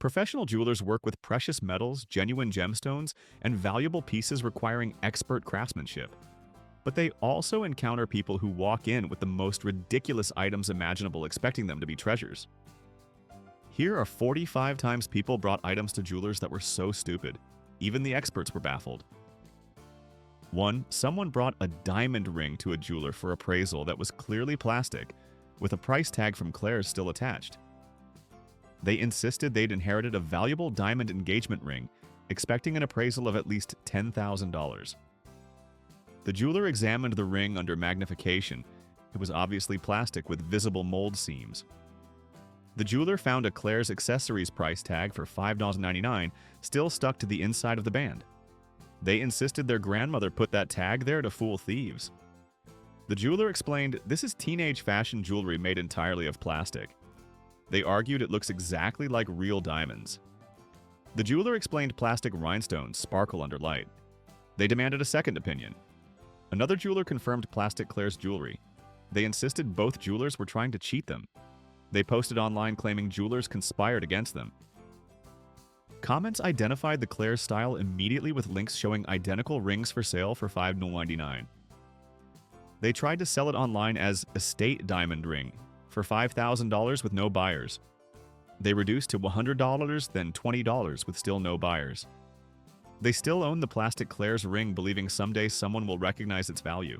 Professional jewelers work with precious metals, genuine gemstones, and valuable pieces requiring expert craftsmanship. But they also encounter people who walk in with the most ridiculous items imaginable, expecting them to be treasures. Here are 45 times people brought items to jewelers that were so stupid. Even the experts were baffled. 1. Someone brought a diamond ring to a jeweler for appraisal that was clearly plastic, with a price tag from Claire's still attached. They insisted they'd inherited a valuable diamond engagement ring, expecting an appraisal of at least $10,000. The jeweler examined the ring under magnification. It was obviously plastic with visible mold seams. The jeweler found a Claire's accessories price tag for $5.99 still stuck to the inside of the band. They insisted their grandmother put that tag there to fool thieves. The jeweler explained this is teenage fashion jewelry made entirely of plastic. They argued it looks exactly like real diamonds. The jeweler explained plastic rhinestones sparkle under light. They demanded a second opinion. Another jeweler confirmed plastic Claire's jewelry. They insisted both jewelers were trying to cheat them. They posted online claiming jewelers conspired against them. Comments identified the Claire's style immediately with links showing identical rings for sale for $5.99. They tried to sell it online as estate diamond ring for $5,000 with no buyers. They reduced to $100, then $20 with still no buyers. They still own the plastic Claire's ring, believing someday someone will recognize its value.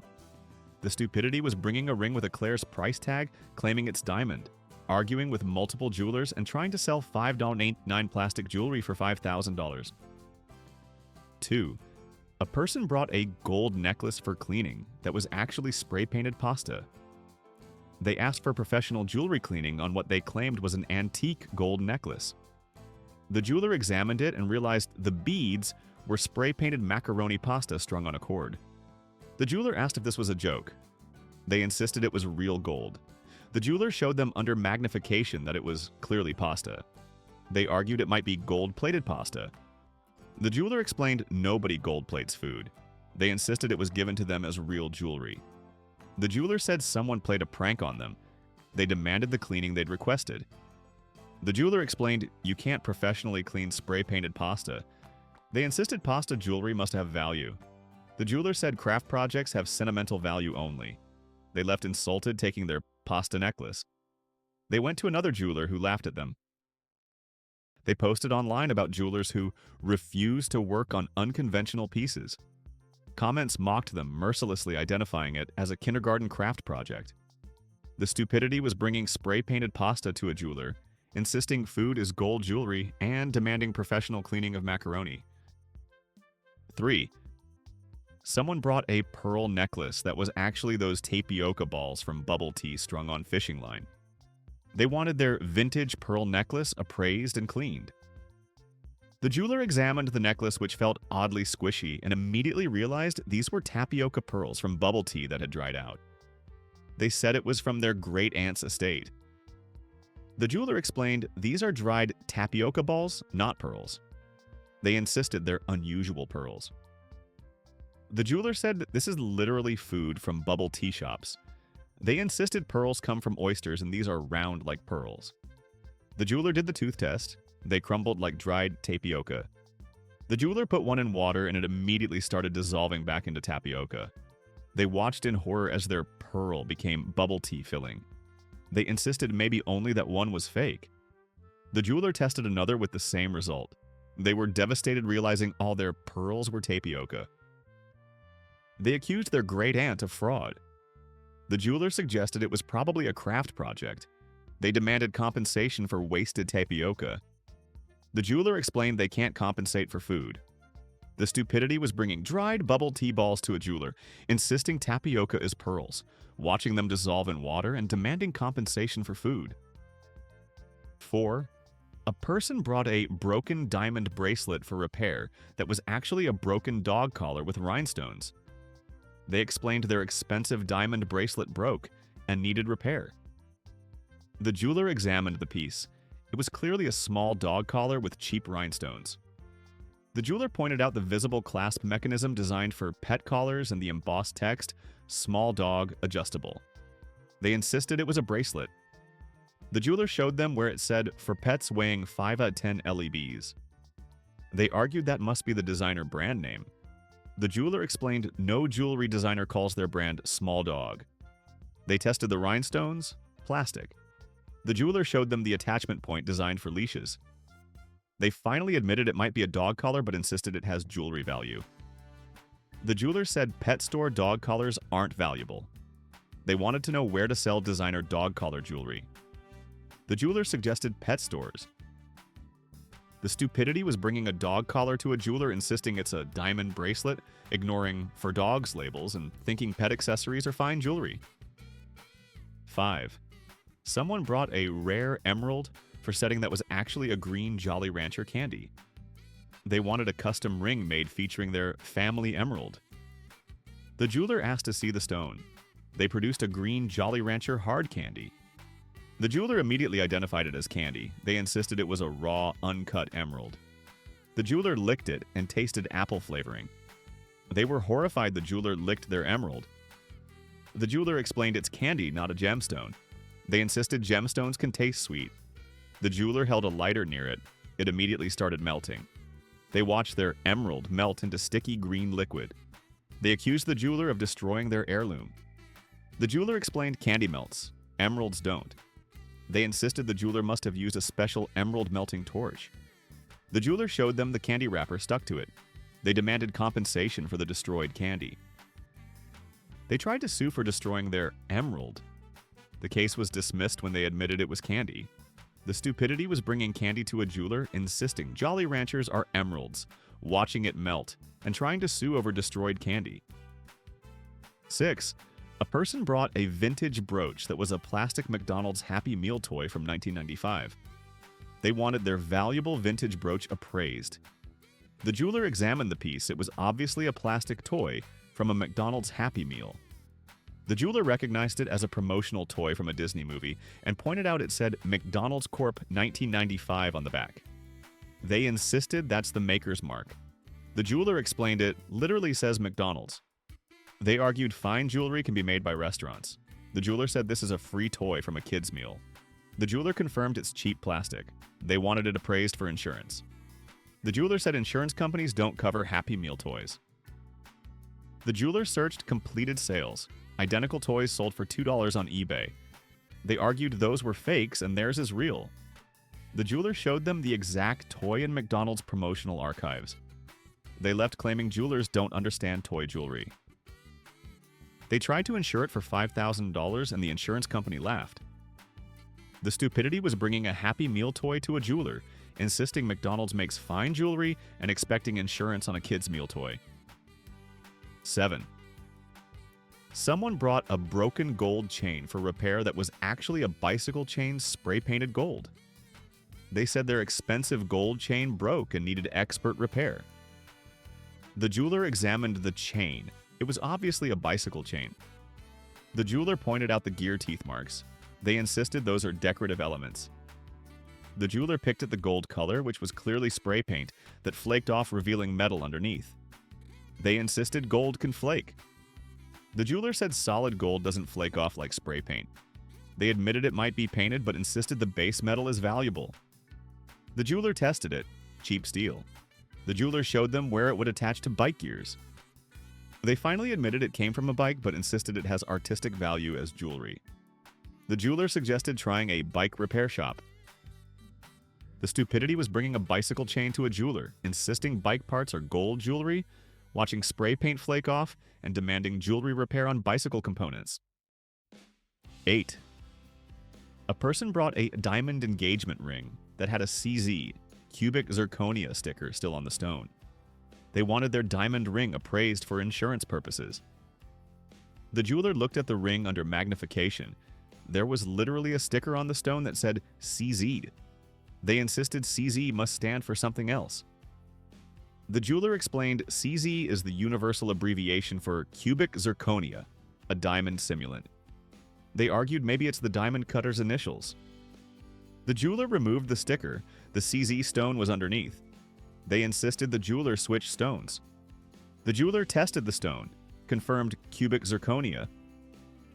The stupidity was bringing a ring with a Claire's price tag, claiming it's diamond, arguing with multiple jewelers, and trying to sell $5.89 plastic jewelry for $5,000. 2. A person brought a gold necklace for cleaning that was actually spray-painted pasta. They asked for professional jewelry cleaning on what they claimed was an antique gold necklace. The jeweler examined it and realized the beads were spray-painted macaroni pasta strung on a cord. The jeweler asked if this was a joke. They insisted it was real gold. The jeweler showed them under magnification that it was clearly pasta. They argued it might be gold-plated pasta. The jeweler explained nobody gold-plates food. They insisted it was given to them as real jewelry. The jeweler said someone played a prank on them. They demanded the cleaning they'd requested. The jeweler explained you can't professionally clean spray-painted pasta. They insisted pasta jewelry must have value. The jeweler said craft projects have sentimental value only. They left insulted, taking their pasta necklace. They went to another jeweler who laughed at them. They posted online about jewelers who refused to work on unconventional pieces. Comments mocked them, mercilessly identifying it as a kindergarten craft project. The stupidity was bringing spray-painted pasta to a jeweler, insisting food is gold jewelry, and demanding professional cleaning of macaroni. 3. Someone brought a pearl necklace that was actually those tapioca balls from bubble tea strung on fishing line. They wanted their vintage pearl necklace appraised and cleaned. The jeweler examined the necklace, which felt oddly squishy, and immediately realized these were tapioca pearls from bubble tea that had dried out. They said it was from their great-aunt's estate. The jeweler explained these are dried tapioca balls, not pearls. They insisted they're unusual pearls. The jeweler said that this is literally food from bubble tea shops. They insisted pearls come from oysters and these are round like pearls. The jeweler did the tooth test. They crumbled like dried tapioca. The jeweler put one in water and it immediately started dissolving back into tapioca. They watched in horror as their pearl became bubble tea filling. They insisted maybe only that one was fake. The jeweler tested another with the same result. They were devastated, realizing all their pearls were tapioca. They accused their great-aunt of fraud. The jeweler suggested it was probably a craft project. They demanded compensation for wasted tapioca. The jeweler explained they can't compensate for food. The stupidity was bringing dried bubble tea balls to a jeweler, insisting tapioca is pearls, watching them dissolve in water, and demanding compensation for food. 4. A person brought a broken diamond bracelet for repair that was actually a broken dog collar with rhinestones. They explained their expensive diamond bracelet broke and needed repair. The jeweler examined the piece. It was clearly a small dog collar with cheap rhinestones. The jeweler pointed out the visible clasp mechanism designed for pet collars and the embossed text, "Small dog, adjustable." They insisted it was a bracelet. The jeweler showed them where it said, "For pets weighing 5 out of 10 LEBs." They argued that must be the designer brand name. The jeweler explained no jewelry designer calls their brand Small Dog. They tested the rhinestones, plastic. The jeweler showed them the attachment point designed for leashes. They finally admitted it might be a dog collar but insisted it has jewelry value. The jeweler said pet store dog collars aren't valuable. They wanted to know where to sell designer dog collar jewelry. The jeweler suggested pet stores. The Stupidity was bringing a dog collar to a jeweler insisting it's a diamond bracelet, ignoring "for dogs" labels and thinking pet accessories are fine jewelry. 5. Someone brought a rare emerald for setting that was actually a green Jolly Rancher candy. They wanted a custom ring made featuring their family emerald. The jeweler asked to see the stone. They produced a green Jolly Rancher hard candy. The jeweler immediately identified it as candy. They insisted it was a raw, uncut emerald. The jeweler licked it and tasted apple flavoring. They were horrified the jeweler licked their emerald. The jeweler explained it's candy, not a gemstone. They insisted gemstones can taste sweet. The jeweler held a lighter near it. It immediately started melting. They watched their emerald melt into sticky green liquid. They accused the jeweler of destroying their heirloom. The jeweler explained candy melts. Emeralds don't. They insisted the jeweler must have used a special emerald melting torch. The jeweler showed them the candy wrapper stuck to it. They demanded compensation for the destroyed candy. They tried to sue for destroying their emerald. The case was dismissed when they admitted it was candy. The Stupidity was bringing candy to a jeweler, insisting Jolly Ranchers are emeralds, watching it melt, and trying to sue over destroyed candy. 6. A person brought a vintage brooch that was a plastic McDonald's Happy Meal toy from 1995. They wanted their valuable vintage brooch appraised. The jeweler examined the piece. It was obviously a plastic toy from a McDonald's Happy Meal. The jeweler recognized it as a promotional toy from a Disney movie and pointed out it said McDonald's Corp. 1995 on the back. They insisted that's the maker's mark. The jeweler explained it literally says McDonald's. They argued fine jewelry can be made by restaurants. The jeweler said this is a free toy from a kid's meal. The jeweler confirmed it's cheap plastic. They wanted it appraised for insurance. The jeweler said insurance companies don't cover Happy Meal toys. The jeweler searched completed sales. Identical toys sold for $2 on eBay. They argued those were fakes and theirs is real. The jeweler showed them the exact toy in McDonald's promotional archives. They left claiming jewelers don't understand toy jewelry. They tried to insure it for $5,000 and the insurance company laughed. The Stupidity was bringing a Happy Meal toy to a jeweler, insisting McDonald's makes fine jewelry and expecting insurance on a kid's meal toy. 7. Someone brought a broken gold chain for repair that was actually a bicycle chain spray-painted gold. They said their expensive gold chain broke and needed expert repair. The jeweler examined the chain. It was obviously a bicycle chain. The jeweler pointed out the gear teeth marks. They insisted those are decorative elements. The jeweler picked at the gold color, which was clearly spray paint that flaked off, revealing metal underneath. They insisted gold can flake. The jeweler said solid gold doesn't flake off like spray paint. They admitted it might be painted but insisted the base metal is valuable. The jeweler tested it. Cheap steel. The jeweler showed them where it would attach to bike gears. They finally admitted it came from a bike but insisted it has artistic value as jewelry. The jeweler suggested trying a bike repair shop. The Stupidity was bringing a bicycle chain to a jeweler, insisting bike parts are gold jewelry, watching spray paint flake off, and demanding jewelry repair on bicycle components. 8. A person brought a diamond engagement ring that had a CZ, cubic zirconia sticker still on the stone. They wanted their diamond ring appraised for insurance purposes. The jeweler looked at the ring under magnification. There was literally a sticker on the stone that said CZ. They insisted CZ must stand for something else. The jeweler explained CZ is the universal abbreviation for cubic zirconia, a diamond simulant. They argued maybe it's the diamond cutter's initials. The jeweler removed the sticker. The CZ stone was underneath. They insisted the jeweler switch stones. The jeweler tested the stone, confirmed cubic zirconia.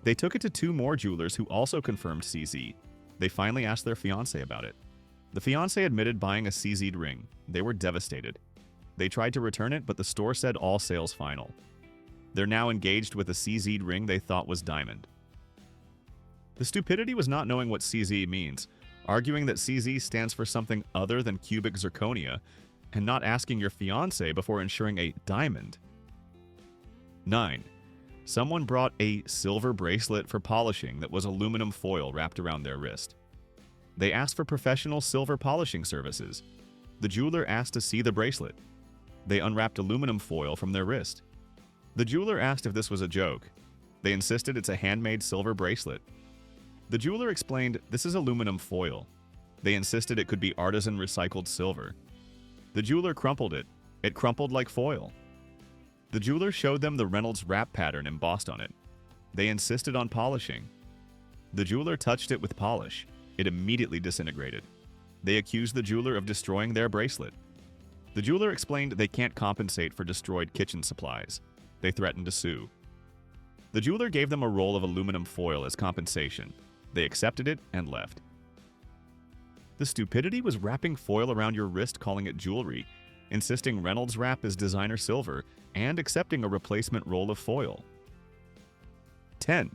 They took it to 2 more jewelers who also confirmed CZ. They finally asked their fiancé about it. The fiancé admitted buying a CZ'd ring. They were devastated. They tried to return it, but the store said all sales final. They're now engaged with a CZ'd ring they thought was diamond. The stupidity was not knowing what CZ means, arguing that CZ stands for something other than cubic zirconia, and not asking your fiancé before insuring a diamond. 9. Someone brought a silver bracelet for polishing that was aluminum foil wrapped around their wrist. They asked for professional silver polishing services. The jeweler asked to see the bracelet. They unwrapped aluminum foil from their wrist. The jeweler asked if this was a joke. They insisted it's a handmade silver bracelet. The jeweler explained this is aluminum foil. They insisted it could be artisan recycled silver. The jeweler crumpled it. It crumpled like foil. The jeweler showed them the Reynolds wrap pattern embossed on it. They insisted on polishing. The jeweler touched it with polish. It immediately disintegrated. They accused the jeweler of destroying their bracelet. The jeweler explained they can't compensate for destroyed kitchen supplies. They threatened to sue. The jeweler gave them a roll of aluminum foil as compensation. They accepted it and left. The stupidity was wrapping foil around your wrist, calling it jewelry, insisting Reynolds wrap is designer silver, and accepting a replacement roll of foil. 10.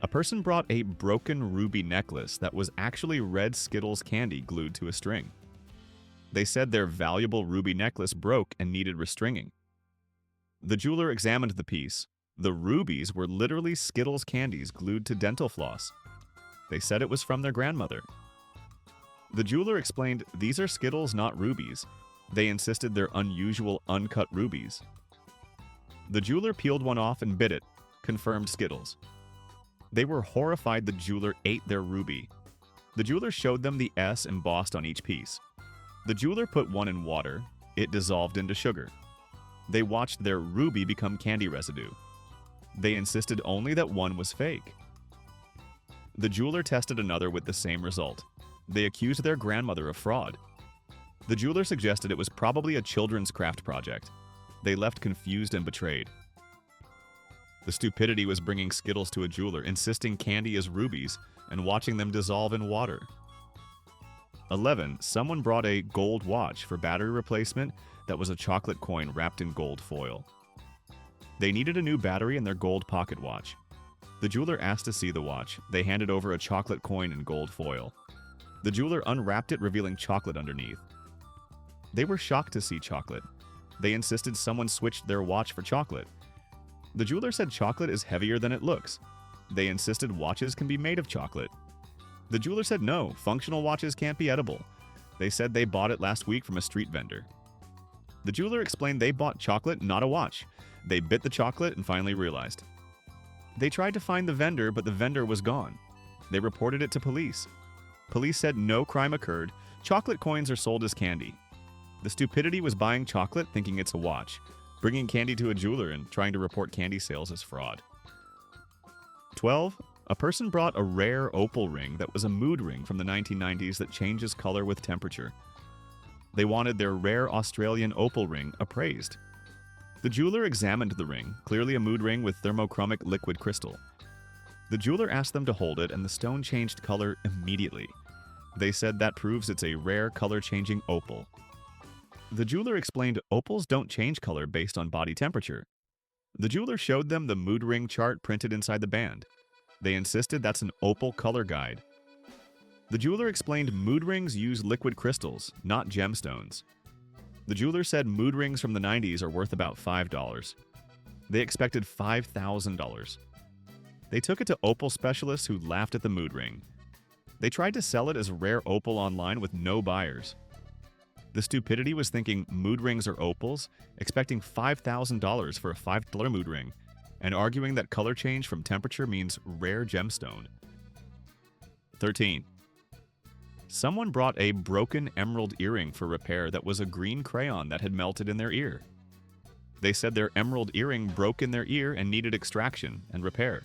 A person brought a broken ruby necklace that was actually red Skittles candy glued to a string. They said their valuable ruby necklace broke and needed restringing. The jeweler examined the piece. The rubies were literally Skittles candies glued to dental floss. They said it was from their grandmother. The jeweler explained these are Skittles, not rubies. They insisted they're unusual uncut rubies. The jeweler peeled one off and bit it, confirmed Skittles. They were horrified the jeweler ate their ruby. The jeweler showed them the S embossed on each piece. The jeweler put one in water. It dissolved into sugar. They watched their ruby become candy residue. They insisted only that one was fake. The jeweler tested another with the same result. They accused their grandmother of fraud. The jeweler suggested it was probably a children's craft project. They left confused and betrayed. The stupidity was bringing Skittles to a jeweler, insisting candy is rubies, and watching them dissolve in water. 11. Someone brought a gold watch for battery replacement that was a chocolate coin wrapped in gold foil. They needed a new battery in their gold pocket watch. The jeweler asked to see the watch. They handed over a chocolate coin in gold foil. The jeweler unwrapped it, revealing chocolate underneath. They were shocked to see chocolate. They insisted someone switched their watch for chocolate. The jeweler said chocolate is heavier than it looks. They insisted watches can be made of chocolate. The jeweler said no, functional watches can't be edible. They said they bought it last week from a street vendor. The jeweler explained they bought chocolate, not a watch. They bit the chocolate and finally realized. They tried to find the vendor, but the vendor was gone. They reported it to police. Police said no crime occurred. Chocolate coins are sold as candy. The stupidity was buying chocolate thinking it's a watch, bringing candy to a jeweler and trying to report candy sales as fraud. 12. A person brought a rare opal ring that was a mood ring from the 1990s that changes color with temperature. They wanted their rare Australian opal ring appraised. The jeweler examined the ring, clearly a mood ring with thermochromic liquid crystal. The jeweler asked them to hold it, and the stone changed color immediately. They said that proves it's a rare color-changing opal. The jeweler explained opals don't change color based on body temperature. The jeweler showed them the mood ring chart printed inside the band. They insisted that's an opal color guide. The jeweler explained mood rings use liquid crystals, not gemstones. The jeweler said mood rings from the 90s are worth about $5. They expected $5,000. They took it to opal specialists who laughed at the mood ring. They tried to sell it as rare opal online with no buyers. The stupidity was thinking mood rings are opals, expecting $5,000 for a $5 mood ring, and arguing that color change from temperature means rare gemstone. 13. Someone brought a broken emerald earring for repair that was a green crayon that had melted in their ear. They said their emerald earring broke in their ear and needed extraction and repair.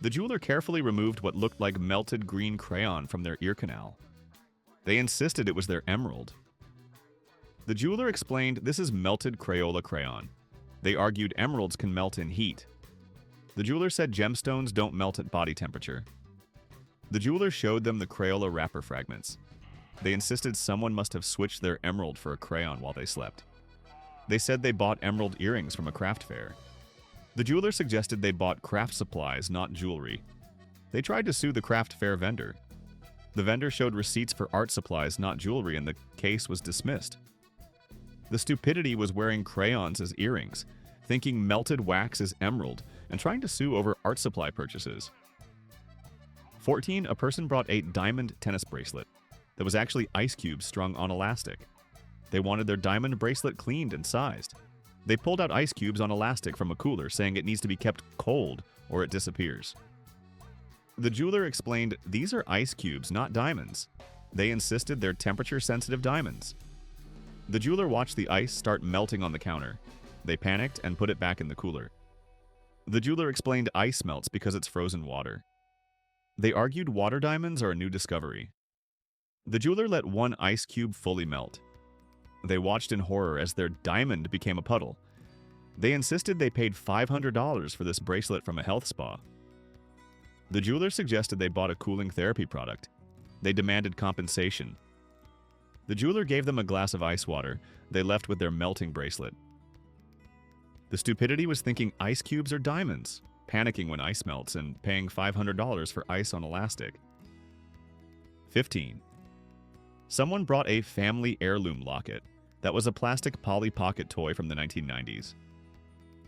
The jeweler carefully removed what looked like melted green crayon from their ear canal. They insisted it was their emerald. The jeweler explained this is melted Crayola crayon. They argued emeralds can melt in heat. The jeweler said gemstones don't melt at body temperature. The jeweler showed them the Crayola wrapper fragments. They insisted someone must have switched their emerald for a crayon while they slept. They said they bought emerald earrings from a craft fair. The jeweler suggested they bought craft supplies, not jewelry. They tried to sue the craft fair vendor. The vendor showed receipts for art supplies, not jewelry, and the case was dismissed. The stupidity was wearing crayons as earrings, thinking melted wax is emerald, and trying to sue over art supply purchases. 14. A person brought a diamond tennis bracelet that was actually ice cubes strung on elastic. They wanted their diamond bracelet cleaned and sized. They pulled out ice cubes on elastic from a cooler, saying it needs to be kept cold or it disappears. The jeweler explained these are ice cubes, not diamonds. They insisted they're temperature-sensitive diamonds. The jeweler watched the ice start melting on the counter. They panicked and put it back in the cooler. The jeweler explained ice melts because it's frozen water. They argued water diamonds are a new discovery. The jeweler let one ice cube fully melt. They watched in horror as their diamond became a puddle. They insisted they paid $500 for this bracelet from a health spa. The jeweler suggested they bought a cooling therapy product. They demanded compensation. The jeweler gave them a glass of ice water. They left with their melting bracelet. The stupidity was thinking ice cubes are diamonds, panicking when ice melts, and paying $500 for ice on elastic. 15. Someone brought a family heirloom locket that was a plastic Polly Pocket toy from the 1990s.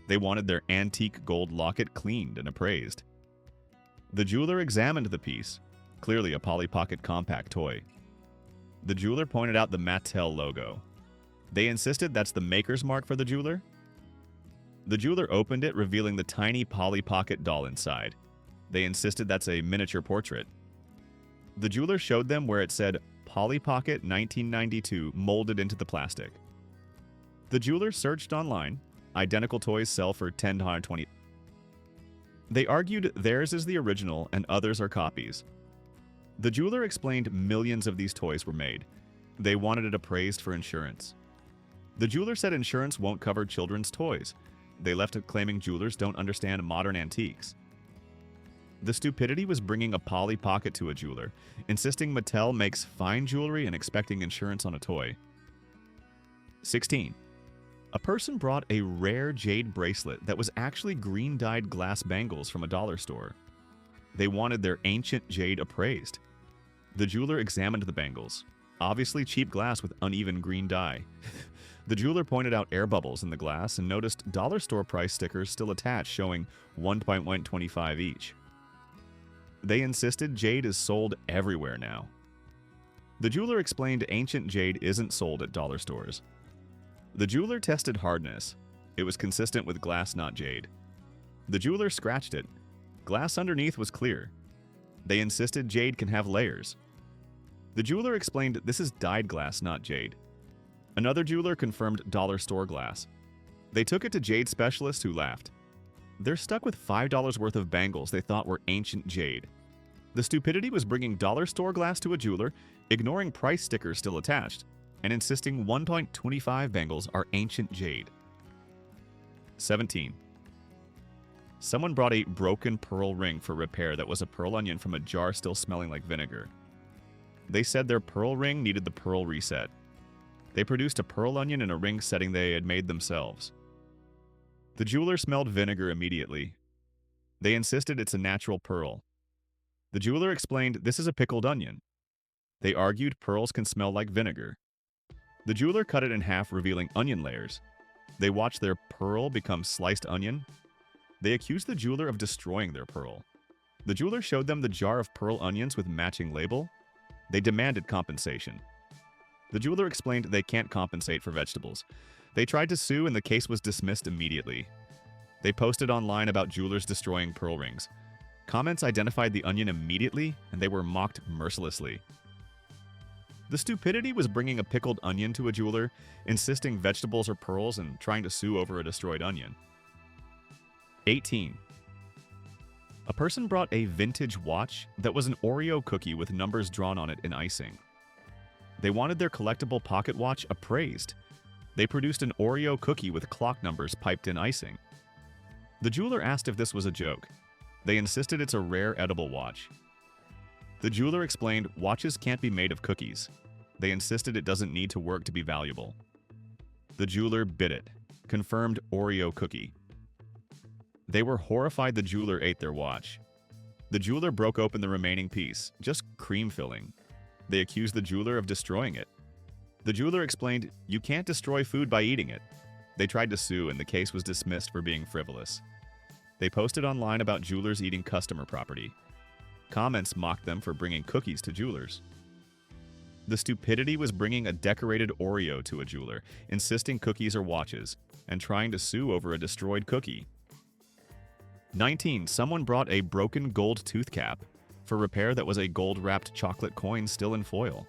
They wanted their antique gold locket cleaned and appraised. The jeweler examined the piece, clearly a Polly Pocket compact toy. The jeweler pointed out the Mattel logo. They insisted that's the maker's mark for the jeweler. The jeweler opened it, revealing the tiny Polly Pocket doll inside. They insisted that's a miniature portrait. The jeweler showed them where it said Polly Pocket 1992 molded into the plastic. The jeweler searched online. Identical toys sell for $10 to $120. They argued theirs is the original and others are copies. The jeweler explained millions of these toys were made. They wanted it appraised for insurance. The jeweler said insurance won't cover children's toys. They left it claiming jewelers don't understand modern antiques. The stupidity was bringing a Polly Pocket to a jeweler, insisting Mattel makes fine jewelry and expecting insurance on a toy. 16. A person brought a rare jade bracelet that was actually green-dyed glass bangles from a dollar store. They wanted their ancient jade appraised. The jeweler examined the bangles, obviously cheap glass with uneven green dye. The jeweler pointed out air bubbles in the glass and noticed dollar store price stickers still attached showing $1.125 each. They insisted jade is sold everywhere now. The jeweler explained ancient jade isn't sold at dollar stores. The jeweler tested hardness. It was consistent with glass, not jade. The jeweler scratched it. Glass underneath was clear. They insisted jade can have layers. The jeweler explained this is dyed glass, not jade. Another jeweler confirmed dollar store glass. They took it to jade specialists who laughed. They're stuck with $5 worth of bangles they thought were ancient jade. The stupidity was bringing dollar store glass to a jeweler, ignoring price stickers still attached, and insisting 1.25 bangles are ancient jade. 17. Someone brought a broken pearl ring for repair that was a pearl onion from a jar still smelling like vinegar. They said their pearl ring needed the pearl reset. They produced a pearl onion in a ring setting they had made themselves. The jeweler smelled vinegar immediately. They insisted it's a natural pearl. The jeweler explained this is a pickled onion. They argued pearls can smell like vinegar. The jeweler cut it in half, revealing onion layers. They watched their pearl become sliced onion. They accused the jeweler of destroying their pearl. The jeweler showed them the jar of pearl onions with matching label. They demanded compensation. The jeweler explained they can't compensate for vegetables. They tried to sue and the case was dismissed immediately. They posted online about jewelers destroying pearl rings. Comments identified the onion immediately and they were mocked mercilessly. The stupidity was bringing a pickled onion to a jeweler, insisting vegetables are pearls and trying to sue over a destroyed onion. 18. A person brought a vintage watch that was an Oreo cookie with numbers drawn on it in icing. They wanted their collectible pocket watch appraised. They produced an Oreo cookie with clock numbers piped in icing. The jeweler asked if this was a joke. They insisted it's a rare edible watch. The jeweler explained watches can't be made of cookies. They insisted it doesn't need to work to be valuable. The jeweler bit it. Confirmed Oreo cookie. They were horrified the jeweler ate their watch. The jeweler broke open the remaining piece, just cream filling. They accused the jeweler of destroying it. The jeweler explained, you can't destroy food by eating it. They tried to sue and the case was dismissed for being frivolous. They posted online about jewelers eating customer property. Comments mocked them for bringing cookies to jewelers. The stupidity was bringing a decorated Oreo to a jeweler, insisting cookies are watches, and trying to sue over a destroyed cookie. 19. Someone brought a broken gold tooth cap for repair that was a gold-wrapped chocolate coin still in foil.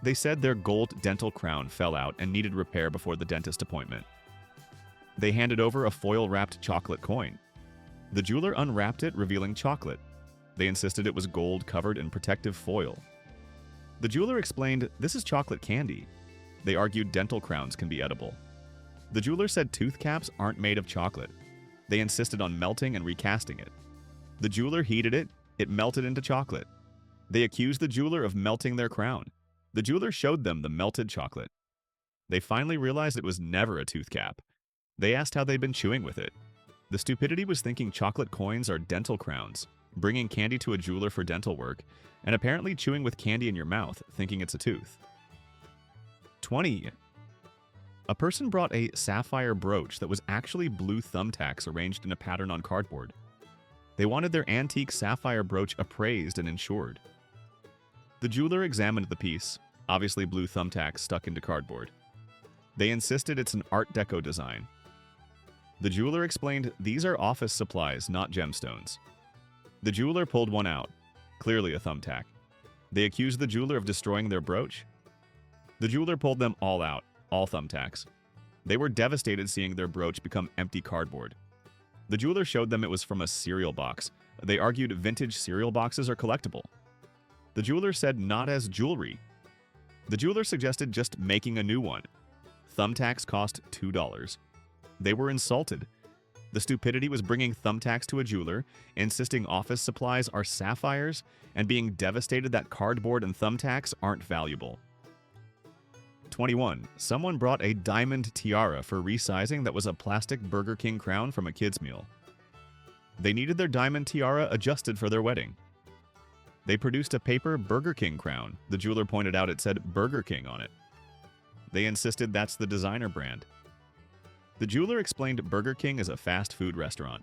They said their gold dental crown fell out and needed repair before the dentist appointment. They handed over a foil-wrapped chocolate coin. The jeweler unwrapped it, revealing chocolate. They insisted it was gold covered in protective foil. The jeweler explained, this is chocolate candy. They argued dental crowns can be edible. The jeweler said tooth caps aren't made of chocolate. They insisted on melting and recasting it. The jeweler heated it. It melted into chocolate. They accused the jeweler of melting their crown. The jeweler showed them the melted chocolate. They finally realized it was never a tooth cap. They asked how they'd been chewing with it. The stupidity was thinking chocolate coins are dental crowns, bringing candy to a jeweler for dental work, and apparently chewing with candy in your mouth, thinking it's a tooth. 20. A person brought a sapphire brooch that was actually blue thumbtacks arranged in a pattern on cardboard. They wanted their antique sapphire brooch appraised and insured. The jeweler examined the piece, obviously blue thumbtacks stuck into cardboard. They insisted it's an Art Deco design. The jeweler explained these are office supplies, not gemstones. The jeweler pulled one out, clearly a thumbtack. They accused the jeweler of destroying their brooch. The jeweler pulled them all out, all thumbtacks. They were devastated seeing their brooch become empty cardboard. The jeweler showed them it was from a cereal box. They argued vintage cereal boxes are collectible. The jeweler said not as jewelry. The jeweler suggested just making a new one. Thumbtacks cost $2. They were insulted. The stupidity was bringing thumbtacks to a jeweler, insisting office supplies are sapphires, and being devastated that cardboard and thumbtacks aren't valuable. 21. Someone brought a diamond tiara for resizing that was a plastic Burger King crown from a kid's meal. They needed their diamond tiara adjusted for their wedding. They produced a paper Burger King crown. The jeweler pointed out it said Burger King on it. They insisted that's the designer brand. The jeweler explained Burger King is a fast food restaurant.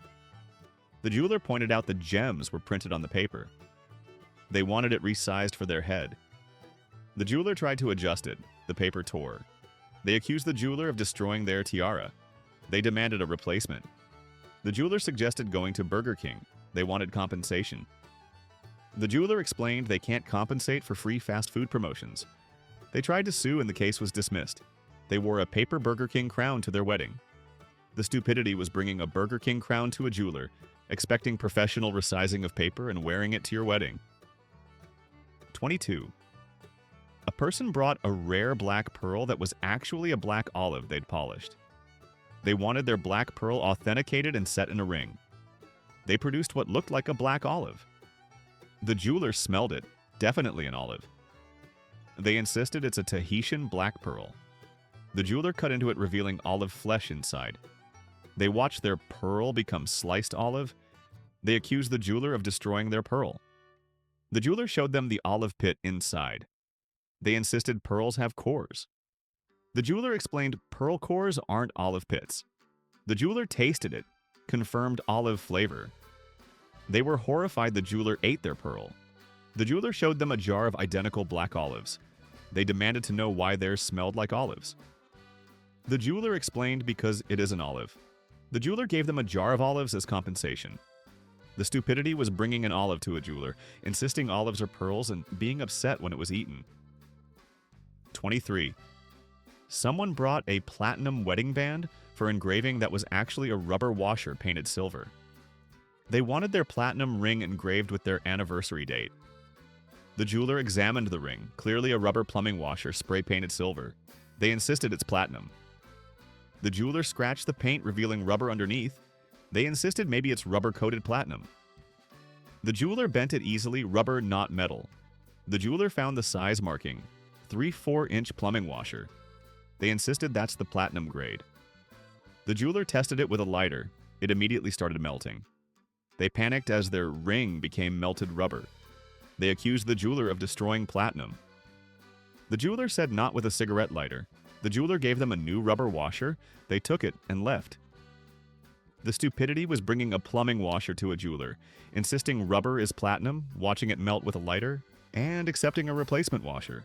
The jeweler pointed out the gems were printed on the paper. They wanted it resized for their head. The jeweler tried to adjust it. The paper tore. They accused the jeweler of destroying their tiara. They demanded a replacement. The jeweler suggested going to Burger King. They wanted compensation. The jeweler explained they can't compensate for free fast food promotions. They tried to sue and the case was dismissed. They wore a paper Burger King crown to their wedding. The stupidity was bringing a Burger King crown to a jeweler, expecting professional resizing of paper and wearing it to your wedding. 22. A person brought a rare black pearl that was actually a black olive they'd polished. They wanted their black pearl authenticated and set in a ring. They produced what looked like a black olive. The jeweler smelled it, definitely an olive. They insisted it's a Tahitian black pearl. The jeweler cut into it, revealing olive flesh inside. They watched their pearl become sliced olive. They accused the jeweler of destroying their pearl. The jeweler showed them the olive pit inside. They insisted pearls have cores. The jeweler explained pearl cores aren't olive pits. The jeweler tasted it, confirmed olive flavor. They were horrified the jeweler ate their pearl. The jeweler showed them a jar of identical black olives. They demanded to know why theirs smelled like olives. The jeweler explained because it is an olive. The jeweler gave them a jar of olives as compensation. The stupidity was bringing an olive to a jeweler, insisting olives are pearls and being upset when it was eaten. 23. Someone brought a platinum wedding band for engraving that was actually a rubber washer painted silver. They wanted their platinum ring engraved with their anniversary date. The jeweler examined the ring, clearly a rubber plumbing washer spray-painted silver. They insisted it's platinum. The jeweler scratched the paint, revealing rubber underneath. They insisted maybe it's rubber-coated platinum. The jeweler bent it easily, rubber, not metal. The jeweler found the size marking, 3/4-inch plumbing washer. They insisted that's the platinum grade. The jeweler tested it with a lighter. It immediately started melting. They panicked as their ring became melted rubber. They accused the jeweler of destroying platinum. The jeweler said not with a cigarette lighter. The jeweler gave them a new rubber washer. They took it and left. The stupidity was bringing a plumbing washer to a jeweler, insisting rubber is platinum, watching it melt with a lighter, and accepting a replacement washer.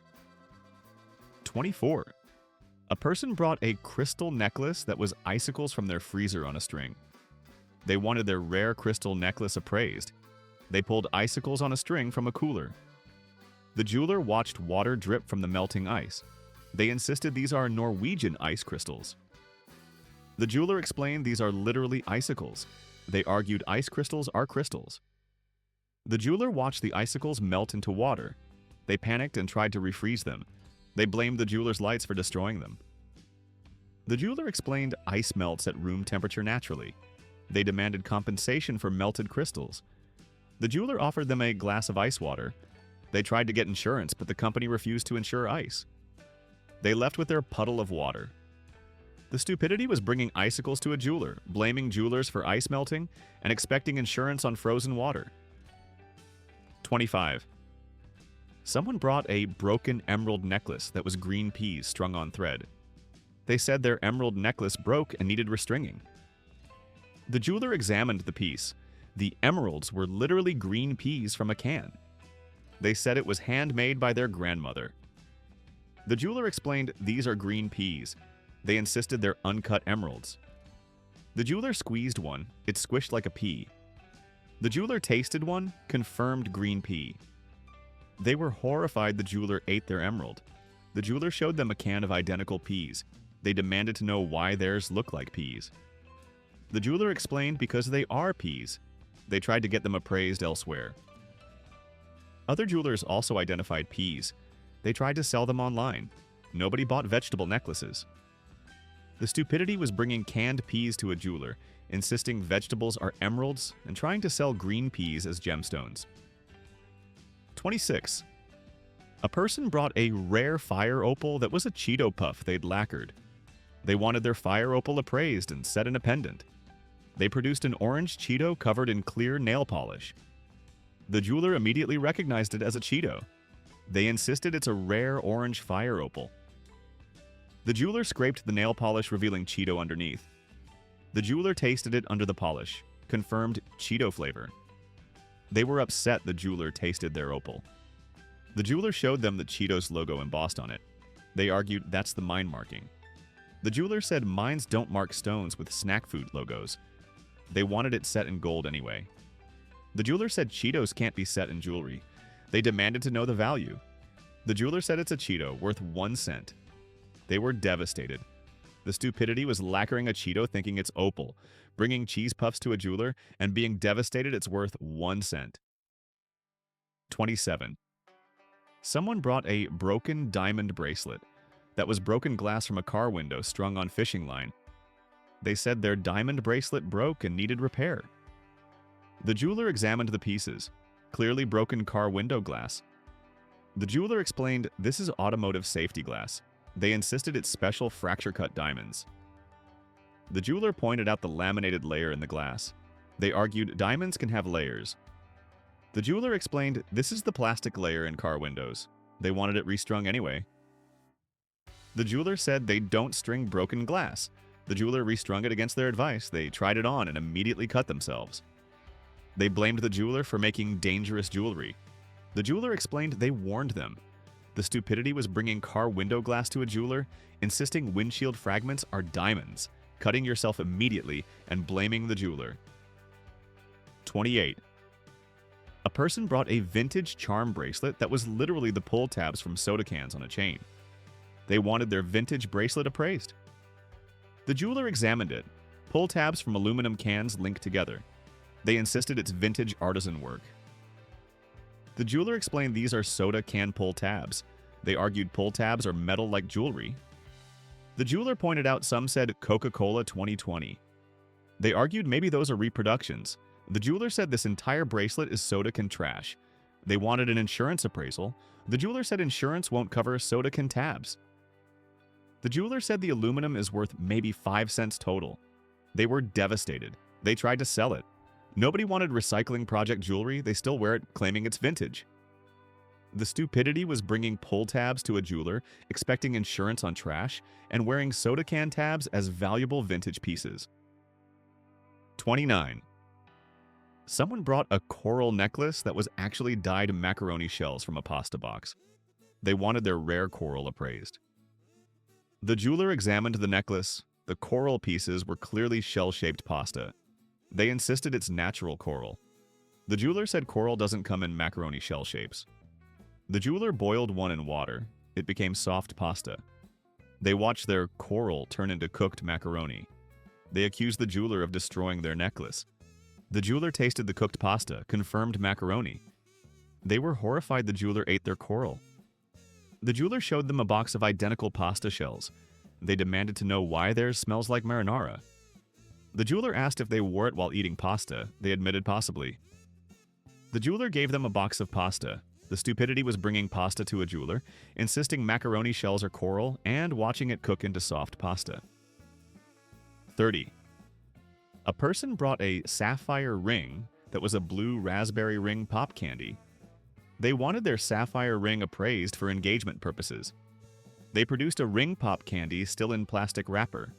24. A person brought a crystal necklace that was icicles from their freezer on a string. They wanted their rare crystal necklace appraised. They pulled icicles on a string from a cooler. The jeweler watched water drip from the melting ice. They insisted these are Norwegian ice crystals. The jeweler explained these are literally icicles. They argued ice crystals are crystals. The jeweler watched the icicles melt into water. They panicked and tried to refreeze them. They blamed the jeweler's lights for destroying them. The jeweler explained ice melts at room temperature naturally. They demanded compensation for melted crystals. The jeweler offered them a glass of ice water. They tried to get insurance, but the company refused to insure ice. They left with their puddle of water. The stupidity was bringing icicles to a jeweler, blaming jewelers for ice melting, and expecting insurance on frozen water. 25. Someone brought a broken emerald necklace that was green peas strung on thread. They said their emerald necklace broke and needed restringing. The jeweler examined the piece. The emeralds were literally green peas from a can. They said it was handmade by their grandmother. The jeweler explained these are green peas. They insisted they're uncut emeralds. The jeweler squeezed one. It squished like a pea. The jeweler tasted one, confirmed green pea. They were horrified the jeweler ate their emerald. The jeweler showed them a can of identical peas. They demanded to know why theirs looked like peas. The jeweler explained because they are peas. They tried to get them appraised elsewhere. Other jewelers also identified peas. They tried to sell them online. Nobody bought vegetable necklaces. The stupidity was bringing canned peas to a jeweler, insisting vegetables are emeralds and trying to sell green peas as gemstones. 26. A person brought a rare fire opal that was a Cheeto puff they'd lacquered. They wanted their fire opal appraised and set in a pendant. They produced an orange Cheeto covered in clear nail polish. The jeweler immediately recognized it as a Cheeto. They insisted it's a rare orange fire opal. The jeweler scraped the nail polish, revealing Cheeto underneath. The jeweler tasted it under the polish, confirmed Cheeto flavor. They were upset the jeweler tasted their opal. The jeweler showed them the Cheetos logo embossed on it. They argued that's the mine marking. The jeweler said mines don't mark stones with snack food logos. They wanted it set in gold anyway. The jeweler said Cheetos can't be set in jewelry. They demanded to know the value. The jeweler said it's a Cheeto worth 1 cent. They were devastated. The stupidity was lacquering a Cheeto thinking it's opal, bringing cheese puffs to a jeweler, and being devastated it's worth 1 cent. 27. Someone brought a broken diamond bracelet that was broken glass from a car window strung on fishing line. They said their diamond bracelet broke and needed repair. The jeweler examined the pieces, clearly broken car window glass. The jeweler explained this is automotive safety glass. They insisted it's special fracture-cut diamonds. The jeweler pointed out the laminated layer in the glass. They argued diamonds can have layers. The jeweler explained this is the plastic layer in car windows. They wanted it restrung anyway. The jeweler said they don't string broken glass. The jeweler restrung it against their advice. They tried it on and immediately cut themselves. They blamed the jeweler for making dangerous jewelry. The jeweler explained they warned them. The stupidity was bringing car window glass to a jeweler, insisting windshield fragments are diamonds, cutting yourself immediately, and blaming the jeweler. 28. A person brought a vintage charm bracelet that was literally the pull tabs from soda cans on a chain. They wanted their vintage bracelet appraised. The jeweler examined it. Pull tabs from aluminum cans linked together. They insisted it's vintage artisan work. The jeweler explained these are soda can pull tabs. They argued pull tabs are metal like jewelry. The jeweler pointed out some said Coca-Cola 2020. They argued maybe those are reproductions. The jeweler said this entire bracelet is Sodacan trash. They wanted an insurance appraisal. The jeweler said insurance won't cover Sodacan tabs. The jeweler said the aluminum is worth maybe 5 cents total. They were devastated. They tried to sell it. Nobody wanted recycling project jewelry. They still wear it, claiming it's vintage. The stupidity was bringing pull tabs to a jeweler, expecting insurance on trash, and wearing Sodacan tabs as valuable vintage pieces. 29. Someone brought a coral necklace that was actually dyed macaroni shells from a pasta box. They wanted their rare coral appraised. The jeweler examined the necklace. The coral pieces were clearly shell-shaped pasta. They insisted it's natural coral. The jeweler said coral doesn't come in macaroni shell shapes. The jeweler boiled one in water. It became soft pasta. They watched their coral turn into cooked macaroni. They accused the jeweler of destroying their necklace. The jeweler tasted the cooked pasta, confirmed macaroni. They were horrified the jeweler ate their coral. The jeweler showed them a box of identical pasta shells. They demanded to know why theirs smells like marinara. The jeweler asked if they wore it while eating pasta. They admitted possibly. The jeweler gave them a box of pasta. The stupidity was bringing pasta to a jeweler, insisting macaroni shells are coral, and watching it cook into soft pasta. 30. A person brought a sapphire ring that was a blue raspberry ring pop candy. They wanted their sapphire ring appraised for engagement purposes. They produced a ring pop candy still in plastic wrapper.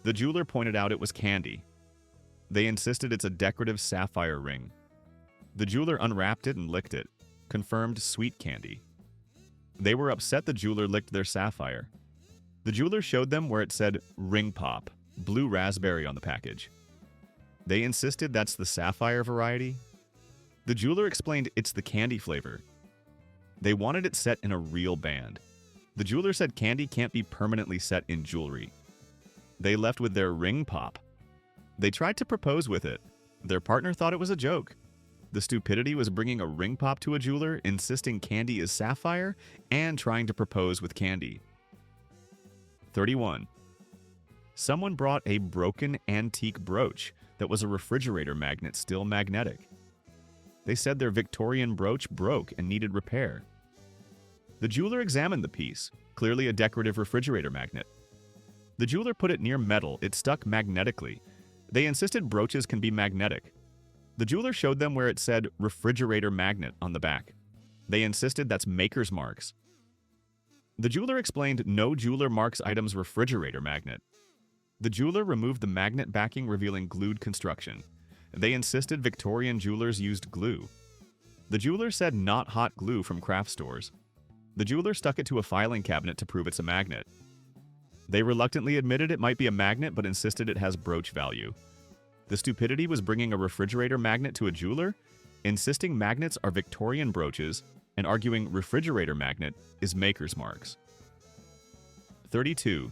The jeweler pointed out it was candy. They insisted it's a decorative sapphire ring. The jeweler unwrapped it and licked it, confirmed sweet candy. They were upset the jeweler licked their sapphire. The jeweler showed them where it said ring pop, blue raspberry on the package. They insisted that's the sapphire variety. The jeweler explained it's the candy flavor. They wanted it set in a real band. The jeweler said candy can't be permanently set in jewelry. They left with their ring pop. They tried to propose with it. Their partner thought it was a joke. The stupidity was bringing a ring pop to a jeweler, insisting candy is sapphire, and trying to propose with candy. 31. Someone brought a broken antique brooch that was a refrigerator magnet still magnetic. They said their Victorian brooch broke and needed repair. The jeweler examined the piece, clearly a decorative refrigerator magnet. The jeweler put it near metal. It stuck magnetically. They insisted brooches can be magnetic. The jeweler showed them where it said refrigerator magnet on the back. They insisted that's maker's marks. The jeweler explained no jeweler marks items refrigerator magnet. The jeweler removed the magnet backing, revealing glued construction. They insisted Victorian jewelers used glue. The jeweler said not hot glue from craft stores. The jeweler stuck it to a filing cabinet to prove it's a magnet. They reluctantly admitted it might be a magnet but insisted it has brooch value. The stupidity was bringing a refrigerator magnet to a jeweler, insisting magnets are Victorian brooches, and arguing refrigerator magnet is maker's marks. 32.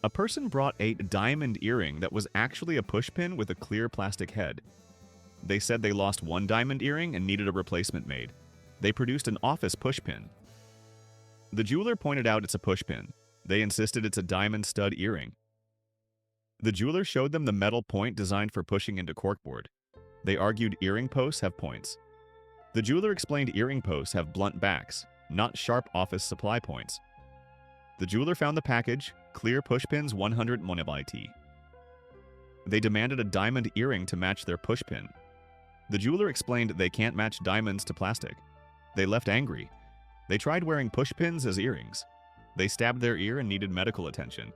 A person brought a diamond earring that was actually a pushpin with a clear plastic head. They said they lost one diamond earring and needed a replacement made. They produced an office pushpin. The jeweler pointed out it's a pushpin. They insisted it's a diamond stud earring. The jeweler showed them the metal point designed for pushing into corkboard. They argued earring posts have points. The jeweler explained earring posts have blunt backs, not sharp office supply points. The jeweler found the package, clear pushpins 100 monobit. They demanded a diamond earring to match their pushpin. The jeweler explained they can't match diamonds to plastic. They left angry. They tried wearing pushpins as earrings. They stabbed their ear and needed medical attention.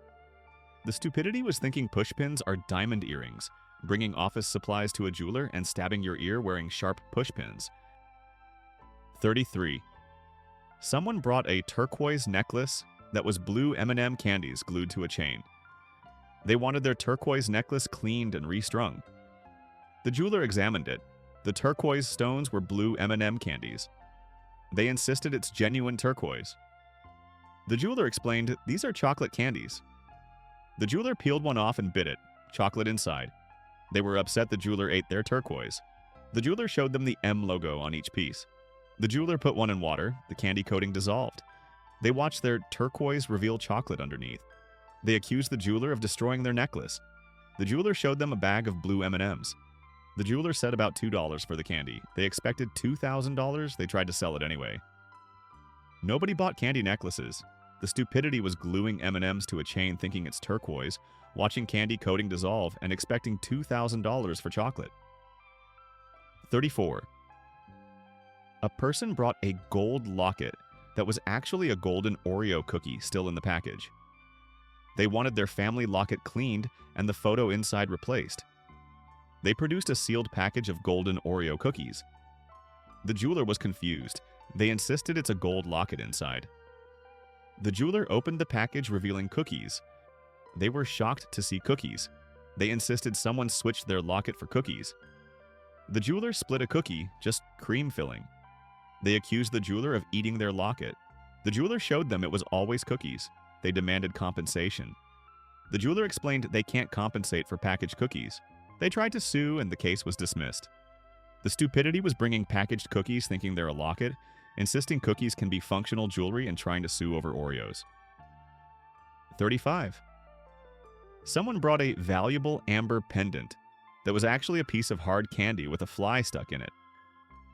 The stupidity was thinking pushpins are diamond earrings, bringing office supplies to a jeweler and stabbing your ear wearing sharp pushpins. 33. Someone brought a turquoise necklace that was blue M&M candies glued to a chain. They wanted their turquoise necklace cleaned and restrung. The jeweler examined it. The turquoise stones were blue M&M candies. They insisted it's genuine turquoise. The jeweler explained these are chocolate candies. The jeweler peeled one off and bit it, chocolate inside. They were upset the jeweler ate their turquoise. The jeweler showed them the M logo on each piece. The jeweler put one in water. The candy coating dissolved. They watched their turquoise reveal chocolate underneath. They accused the jeweler of destroying their necklace. The jeweler showed them a bag of blue M&Ms. The jeweler said about $2 for the candy. They expected $2,000, they tried to sell it anyway. Nobody bought candy necklaces. The stupidity was gluing M&Ms to a chain thinking it's turquoise, watching candy coating dissolve, and expecting $2,000 for chocolate. 34. A person brought a gold locket that was actually a golden Oreo cookie still in the package. They wanted their family locket cleaned and the photo inside replaced. They produced a sealed package of golden Oreo cookies. The jeweler was confused. They insisted it's a gold locket inside. The jeweler opened the package revealing cookies. They were shocked to see cookies. They insisted someone switched their locket for cookies. The jeweler split a cookie, just cream filling. They accused the jeweler of eating their locket. The jeweler showed them it was always cookies. They demanded compensation. The jeweler explained they can't compensate for packaged cookies. They tried to sue and the case was dismissed. The stupidity was bringing packaged cookies thinking they're a locket, insisting cookies can be functional jewelry, and trying to sue over Oreos. 35. Someone brought a valuable amber pendant that was actually a piece of hard candy with a fly stuck in it.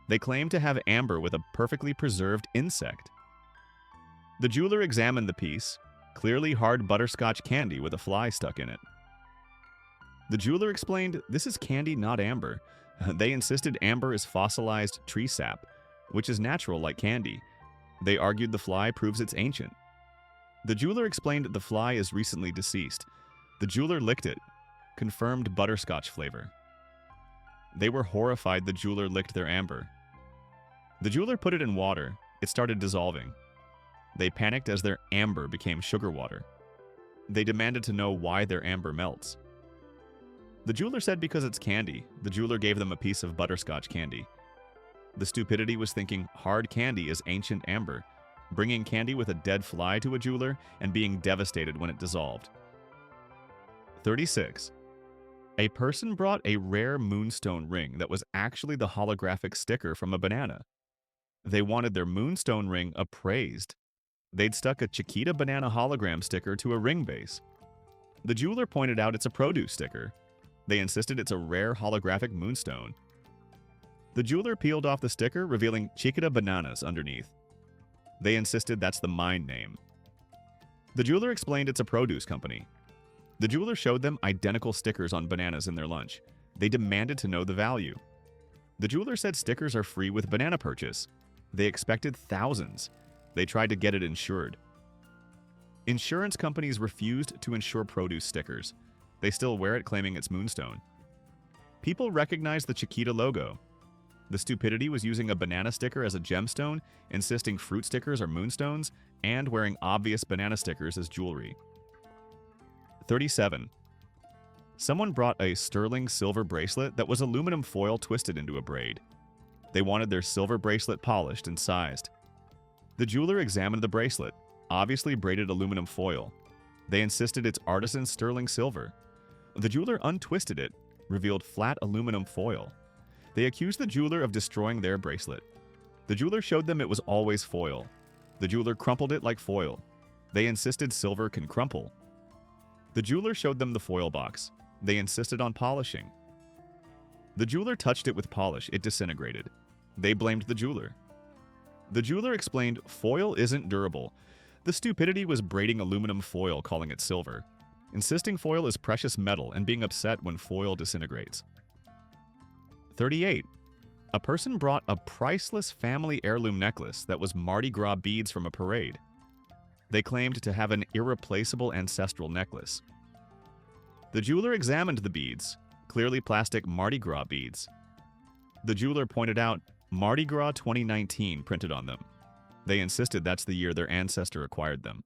They claimed to have amber with a perfectly preserved insect. The jeweler examined the piece, clearly hard butterscotch candy with a fly stuck in it. The jeweler explained this is candy, not amber. They insisted amber is fossilized tree sap, which is natural like candy. They argued the fly proves it's ancient. The jeweler explained the fly is recently deceased. The jeweler licked it, confirmed butterscotch flavor. They were horrified the jeweler licked their amber. The jeweler put it in water. It started dissolving. They panicked as their amber became sugar water. They demanded to know why their amber melts. The jeweler said because it's candy. The jeweler gave them a piece of butterscotch candy. The stupidity was thinking hard candy is ancient amber, bringing candy with a dead fly to a jeweler and being devastated when it dissolved. 36. A person brought a rare moonstone ring that was actually the holographic sticker from a banana. They wanted their moonstone ring appraised. They'd stuck a Chiquita banana hologram sticker to a ring base. The jeweler pointed out it's a produce sticker. They insisted it's a rare holographic moonstone. The jeweler peeled off the sticker, revealing Chiquita bananas underneath. They insisted that's the mine name. The jeweler explained it's a produce company. The jeweler showed them identical stickers on bananas in their lunch. They demanded to know the value. The jeweler said stickers are free with banana purchase. They expected thousands. They tried to get it insured. Insurance companies refused to insure produce stickers. They still wear it, claiming it's moonstone. People recognize the Chiquita logo. The stupidity was using a banana sticker as a gemstone, insisting fruit stickers are moonstones, and wearing obvious banana stickers as jewelry. 37. Someone brought a sterling silver bracelet that was aluminum foil twisted into a braid. They wanted their silver bracelet polished and sized. The jeweler examined the bracelet, obviously braided aluminum foil. They insisted it's artisan sterling silver. The jeweler untwisted it, revealed flat aluminum foil. They accused the jeweler of destroying their bracelet. The jeweler showed them it was always foil. The jeweler crumpled it like foil. They insisted silver can crumple. The jeweler showed them the foil box. They insisted on polishing. The jeweler touched it with polish. It disintegrated. They blamed the jeweler. The jeweler explained foil isn't durable. The stupidity was braiding aluminum foil, calling it silver, insisting foil is precious metal and being upset when foil disintegrates. 38. A person brought a priceless family heirloom necklace that was Mardi Gras beads from a parade. They claimed to have an irreplaceable ancestral necklace. The jeweler examined the beads, clearly plastic Mardi Gras beads. The jeweler pointed out Mardi Gras 2019 printed on them. They insisted that's the year their ancestor acquired them.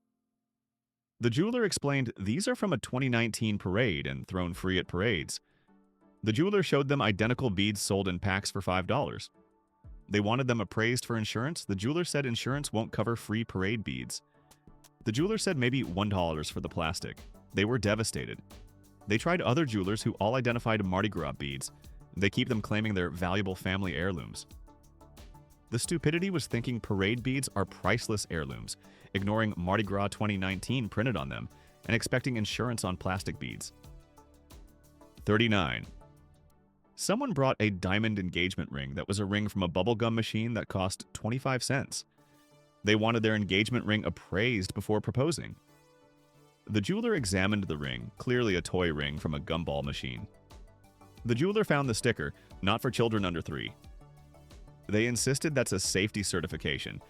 The jeweler explained these are from a 2019 parade and thrown free at parades. The jeweler showed them identical beads sold in packs for $5. They wanted them appraised for insurance. The jeweler said insurance won't cover free parade beads. The jeweler said maybe $1 for the plastic. They were devastated. They tried other jewelers who all identified Mardi Gras beads. They keep them claiming they're valuable family heirlooms. The stupidity was thinking parade beads are priceless heirlooms, ignoring Mardi Gras 2019 printed on them, and expecting insurance on plastic beads. 39. Someone brought a diamond engagement ring that was a ring from a bubblegum machine that cost 25 cents. They wanted their engagement ring appraised before proposing. The jeweler examined the ring, clearly a toy ring from a gumball machine. The jeweler found the sticker, not for children under 3. They insisted that's a safety certification.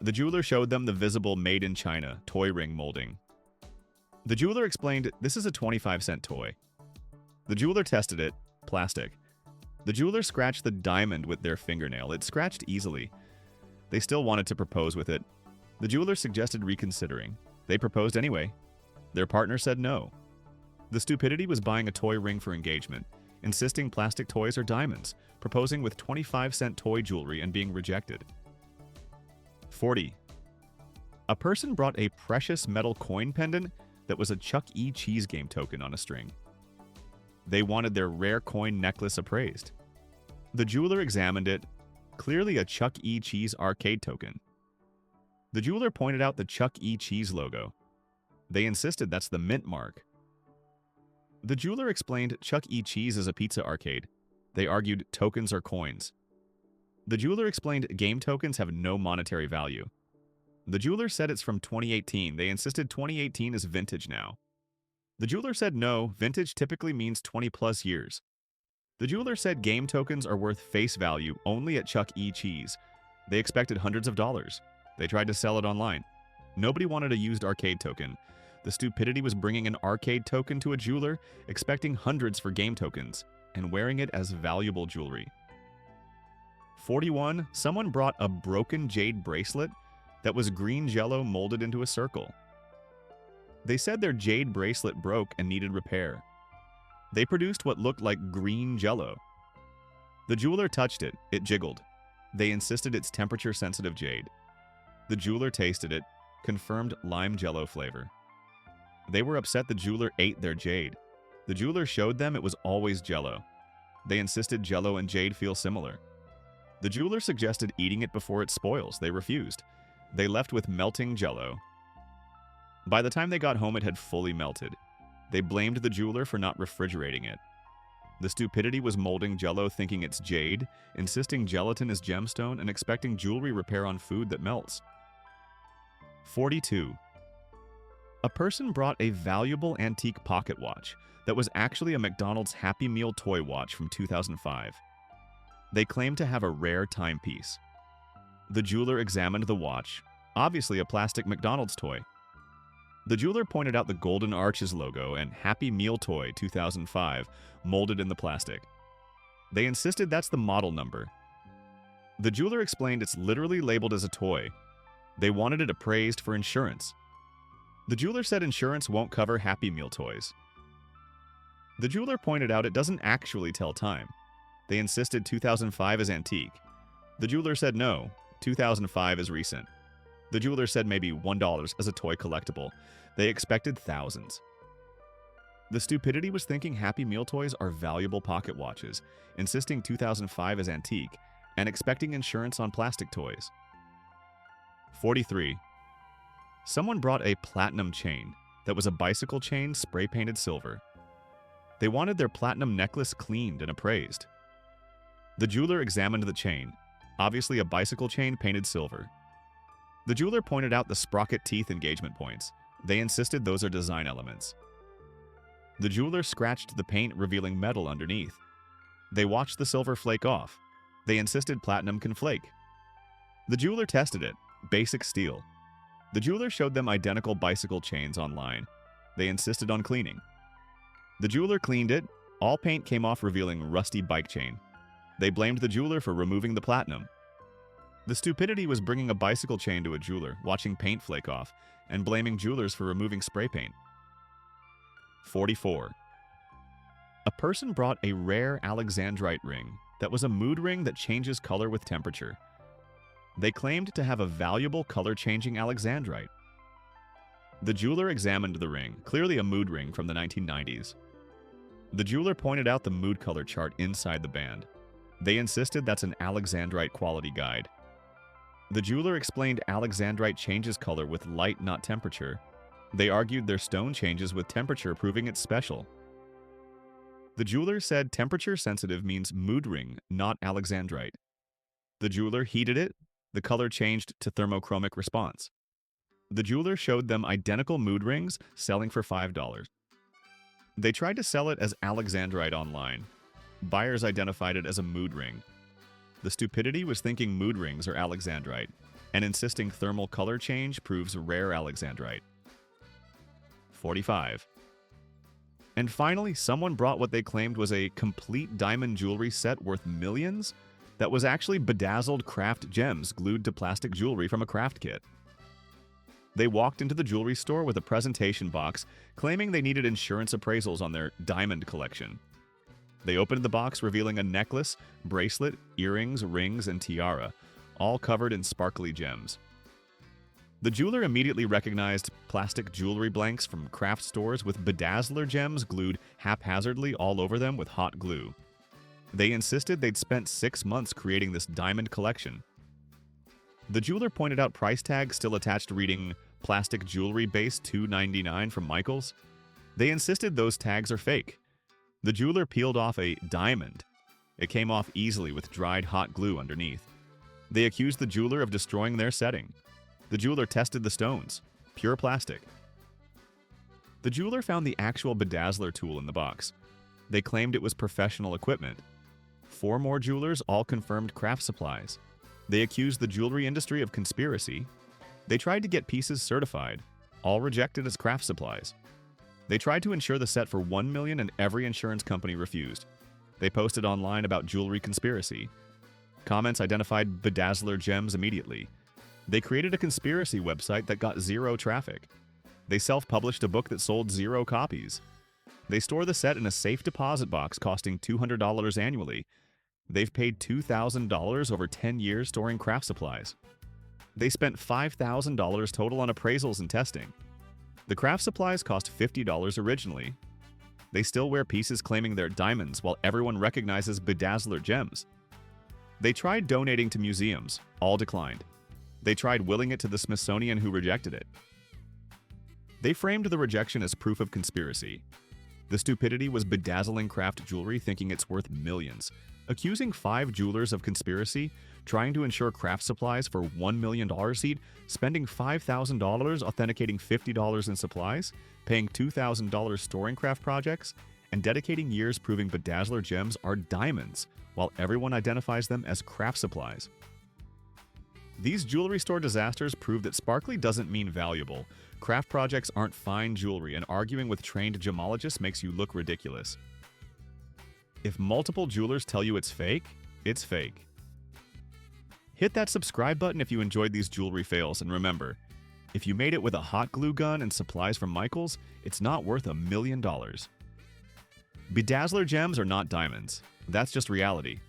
The jeweler showed them the visible Made in China toy ring molding. The jeweler explained, this is a 25-cent toy. The jeweler tested it, plastic. The jeweler scratched the diamond with their fingernail. It scratched easily. They still wanted to propose with it. The jeweler suggested reconsidering. They proposed anyway. Their partner said no. The stupidity was buying a toy ring for engagement, insisting plastic toys are diamonds, proposing with 25-cent toy jewelry and being rejected. 40. A person brought a precious metal coin pendant that was a Chuck E. Cheese game token on a string. They wanted their rare coin necklace appraised. The jeweler examined it, clearly a Chuck E. Cheese arcade token. The jeweler pointed out the Chuck E. Cheese logo. They insisted that's the mint mark. The jeweler explained Chuck E. Cheese is a pizza arcade. They argued tokens are coins. The jeweler explained game tokens have no monetary value. The jeweler said it's from 2018. They insisted 2018 is vintage now. The jeweler said no, vintage typically means 20+ years. The jeweler said game tokens are worth face value only at Chuck E. Cheese. They expected hundreds of dollars. They tried to sell it online. Nobody wanted a used arcade token. The stupidity was bringing an arcade token to a jeweler, expecting hundreds for game tokens, and wearing it as valuable jewelry. 41. Someone brought a broken jade bracelet that was green jello molded into a circle. They said their jade bracelet broke and needed repair. They produced what looked like green jello. The jeweler touched it. It jiggled. They insisted it's temperature-sensitive jade. The jeweler tasted it, confirmed lime jello flavor. They were upset the jeweler ate their jade. The jeweler showed them it was always jello. They insisted jello and jade feel similar. The jeweler suggested eating it before it spoils. They refused. They left with melting jello. By the time they got home, it had fully melted. They blamed the jeweler for not refrigerating it. The stupidity was molding jello thinking it's jade, insisting gelatin is gemstone, and expecting jewelry repair on food that melts. 42. A person brought a valuable antique pocket watch that was actually a McDonald's Happy Meal toy watch from 2005. They claimed to have a rare timepiece. The jeweler examined the watch, obviously a plastic McDonald's toy. The jeweler pointed out the Golden Arches logo and Happy Meal Toy 2005 molded in the plastic. They insisted that's the model number. The jeweler explained it's literally labeled as a toy. They wanted it appraised for insurance. The jeweler said insurance won't cover Happy Meal toys. The jeweler pointed out it doesn't actually tell time. They insisted 2005 is antique. The jeweler said no, 2005 is recent. The jeweler said maybe $1 as a toy collectible. They expected thousands. The stupidity was thinking Happy Meal toys are valuable pocket watches, insisting 2005 is antique, and expecting insurance on plastic toys. 43. Someone brought a platinum chain that was a bicycle chain spray-painted silver. They wanted their platinum necklace cleaned and appraised. The jeweler examined the chain, obviously a bicycle chain painted silver. The jeweler pointed out the sprocket teeth engagement points. They insisted those are design elements. The jeweler scratched the paint, revealing metal underneath. They watched the silver flake off. They insisted platinum can flake. The jeweler tested it, basic steel. The jeweler showed them identical bicycle chains online. They insisted on cleaning. The jeweler cleaned it. All paint came off, revealing rusty bike chain. They blamed the jeweler for removing the platinum. The stupidity was bringing a bicycle chain to a jeweler, watching paint flake off, and blaming jewelers for removing spray paint. 44. A person brought a rare alexandrite ring that was a mood ring that changes color with temperature. They claimed to have a valuable color-changing alexandrite. The jeweler examined the ring, clearly a mood ring from the 1990s. The jeweler pointed out the mood color chart inside the band. They insisted that's an alexandrite quality guide. The jeweler explained alexandrite changes color with light, not temperature. They argued their stone changes with temperature, proving it's special. The jeweler said temperature sensitive means mood ring, not alexandrite. The jeweler heated it. The color changed to thermochromic response. The jeweler showed them identical mood rings selling for $5. They tried to sell it as alexandrite online. Buyers identified it as a mood ring. The stupidity was thinking mood rings are alexandrite and insisting thermal color change proves rare alexandrite. 45. And finally, someone brought what they claimed was a complete diamond jewelry set worth millions that was actually bedazzled craft gems glued to plastic jewelry from a craft kit. They walked into the jewelry store with a presentation box claiming they needed insurance appraisals on their diamond collection. They opened the box revealing a necklace, bracelet, earrings, rings, and tiara, all covered in sparkly gems. The jeweler immediately recognized plastic jewelry blanks from craft stores with bedazzler gems glued haphazardly all over them with hot glue. They insisted they'd spent 6 months creating this diamond collection. The jeweler pointed out price tags still attached reading plastic jewelry base $2.99 from Michaels. They insisted those tags are fake. The jeweler peeled off a diamond. It came off easily with dried hot glue underneath. They accused the jeweler of destroying their setting. The jeweler tested the stones. Pure plastic. The jeweler found the actual bedazzler tool in the box. They claimed it was professional equipment. 4 more jewelers all confirmed craft supplies. They accused the jewelry industry of conspiracy. They tried to get pieces certified, all rejected as craft supplies. They tried to insure the set for $1 million and every insurance company refused. They posted online about jewelry conspiracy. Comments identified bedazzler gems immediately. They created a conspiracy website that got 0 traffic. They self-published a book that sold 0 copies. They store the set in a safe deposit box costing $200 annually. They've paid $2,000 over 10 years storing craft supplies. They spent $5,000 total on appraisals and testing. The craft supplies cost $50 originally. They still wear pieces claiming they're diamonds while everyone recognizes bedazzler gems. They tried donating to museums, all declined. They tried willing it to the Smithsonian, who rejected it. They framed the rejection as proof of conspiracy. The stupidity was bedazzling craft jewelry thinking it's worth millions, accusing 5 jewelers of conspiracy, trying to insure craft supplies for $1 million each, spending $5,000 authenticating $50 in supplies, paying $2,000 storing craft projects, and dedicating years proving bedazzler gems are diamonds, while everyone identifies them as craft supplies. These jewelry store disasters prove that sparkly doesn't mean valuable. Craft projects aren't fine jewelry, and arguing with trained gemologists makes you look ridiculous. If multiple jewelers tell you it's fake, it's fake. Hit that subscribe button if you enjoyed these jewelry fails, and remember, if you made it with a hot glue gun and supplies from Michaels, it's not worth $1 million. Bedazzler gems are not diamonds. That's just reality.